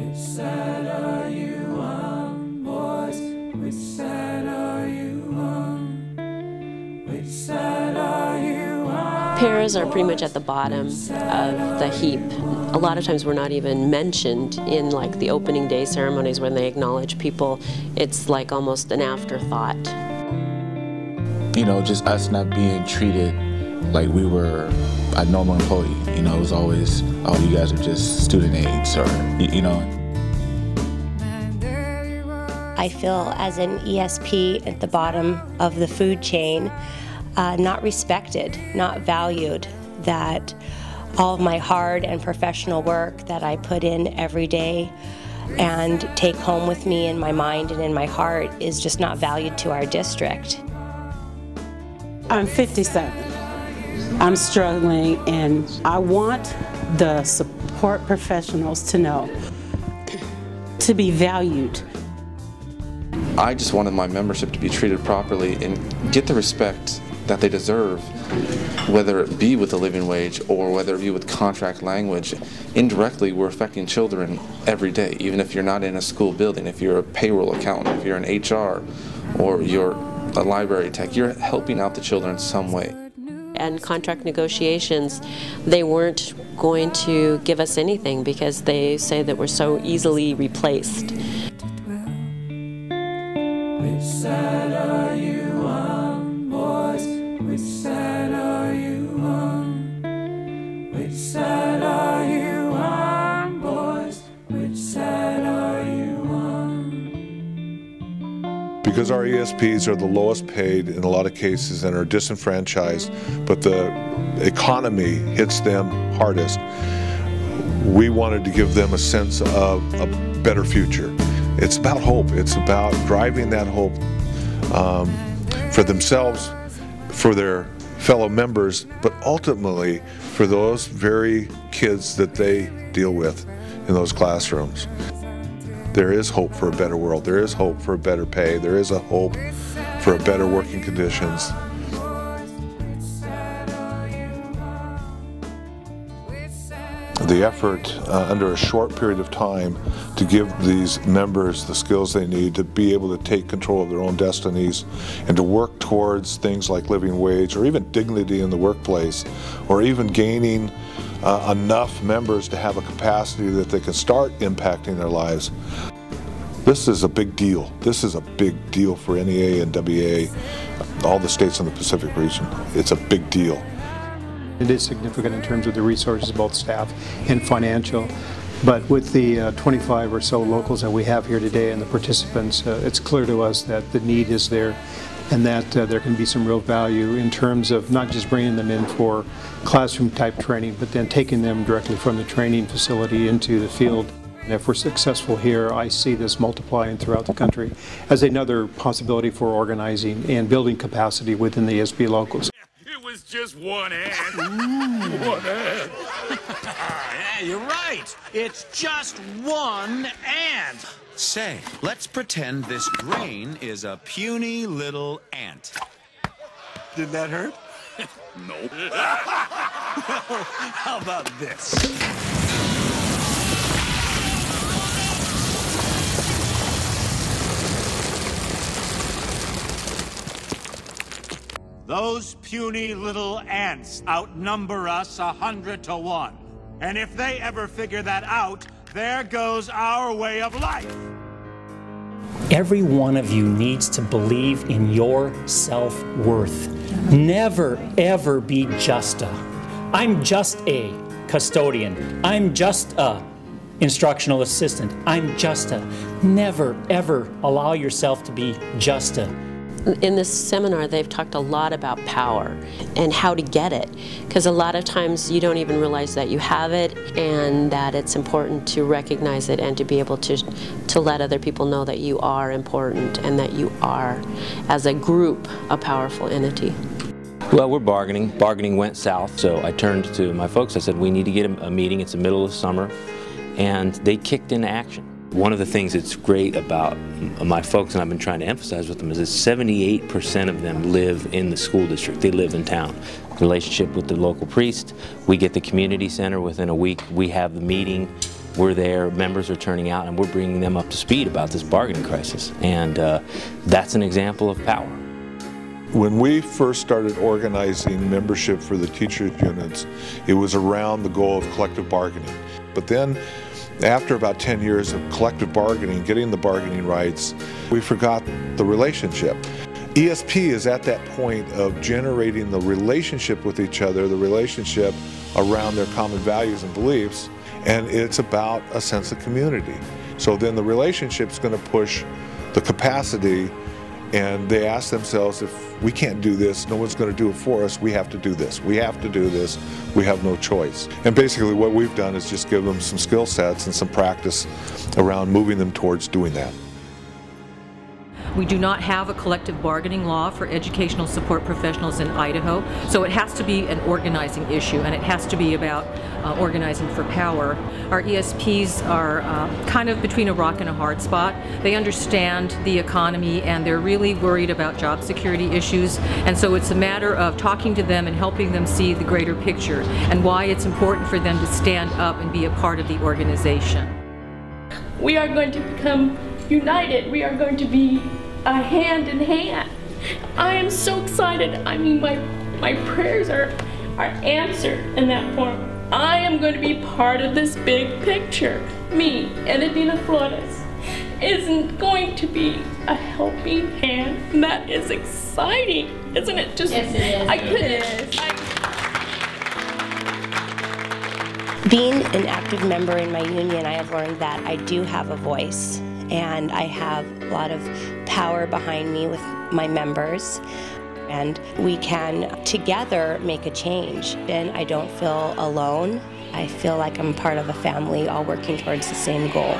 Which side are you on, boys? Which side are you on? Which side are you on? Paras are pretty much at the bottom of the heap. A lot of times we're not even mentioned in like the opening day ceremonies when they acknowledge people. It's like almost an afterthought. You know, just us not being treated like we were a normal employee. You know, it was always, oh, you guys are just student aides, or, you know. I feel as an ESP at the bottom of the food chain, not respected, not valued, that all of my hard and professional work that I put in every day and take home with me in my mind and in my heart is just not valued to our district. I'm 57. I'm struggling, and I want the support professionals to know to be valued. I just wanted my membership to be treated properly and get the respect that they deserve, whether it be with the living wage or whether it be with contract language. Indirectly, we're affecting children every day, even if you're not in a school building. If you're a payroll accountant, if you're an HR, or you're a library tech, you're helping out the children in some way. And contract negotiations, they weren't going to give us anything because they say that we're so easily replaced. Which side are you on, boys? Which side are you on? Which side are you on, boys? Which side are you on? Because our ESPs are the lowest paid in a lot of cases and are disenfranchised, but the economy hits them hardest, we wanted to give them a sense of a better future. It's about hope. It's about driving that hope for themselves, for their fellow members, but ultimately for those very kids that they deal with in those classrooms. There is hope for a better world. There is hope for a better pay. There is a hope for better working conditions. The effort under a short period of time to give these members the skills they need to be able to take control of their own destinies and to work towards things like living wage or even dignity in the workplace, or even gaining enough members to have a capacity that they can start impacting their lives. This is a big deal. This is a big deal for NEA and WA, all the states in the Pacific region. It's a big deal. It is significant in terms of the resources, both staff and financial. But with the 25 or so locals that we have here today and the participants, it's clear to us that the need is there, and that there can be some real value in terms of not just bringing them in for classroom type training, but then taking them directly from the training facility into the field. And if we're successful here, I see this multiplying throughout the country as another possibility for organizing and building capacity within the ESP locals. It was just one ant. One ant. Yeah, you're right. It's just one ant. Say, let's pretend this grain is a puny little ant. Did that hurt? No. Well, how about this? Those puny little ants outnumber us 100 to 1. And if they ever figure that out, there goes our way of life. Every one of you needs to believe in your self-worth. Never, ever be just a. I'm just a custodian. I'm just a instructional assistant. I'm just a. Never, ever allow yourself to be just a. In this seminar, they've talked a lot about power and how to get it, because a lot of times you don't even realize that you have it, and that it's important to recognize it and to be able to let other people know that you are important and that you are, as a group, a powerful entity. Well, we're bargaining. Bargaining went south, so I turned to my folks. I said, we need to get a meeting. It's the middle of summer, and they kicked into action. One of the things that's great about my folks, and I've been trying to emphasize with them, is that 78% of them live in the school district. They live in town. Relationship with the local priest. We get the community center within a week. We have the meeting. we're there, members are turning out, and we're bringing them up to speed about this bargaining crisis. And that's an example of power. When we first started organizing membership for the teachers' units, it was around the goal of collective bargaining. But then, after about 10 years of collective bargaining, getting the bargaining rights, we forgot the relationship. ESP is at that point of generating the relationship with each other, the relationship around their common values and beliefs, and it's about a sense of community. So then the relationship's going to push the capacity, and they ask themselves, if we can't do this, no one's going to do it for us, we have to do this. We have to do this. We have no choice. And basically what we've done is just give them some skill sets and some practice around moving them towards doing that. We do not have a collective bargaining law for educational support professionals in Idaho, so it has to be an organizing issue, and it has to be about organizing for power. Our ESPs are kind of between a rock and a hard spot. They understand the economy, and they're really worried about job security issues, and so it's a matter of talking to them and helping them see the greater picture and why it's important for them to stand up and be a part of the organization. We are going to become united. We are going to be a hand in hand. I am so excited. I mean, my prayers are answered in that form. I am going to be part of this big picture. Me, Edina Flores, isn't going to be a helping hand. And that is exciting, isn't it? Just, yes, it is. I couldn't. Being an active member in my union, I have learned that I do have a voice, and I have a lot of power behind me with my members, and we can together make a change. And I don't feel alone. I feel like I'm part of a family all working towards the same goal.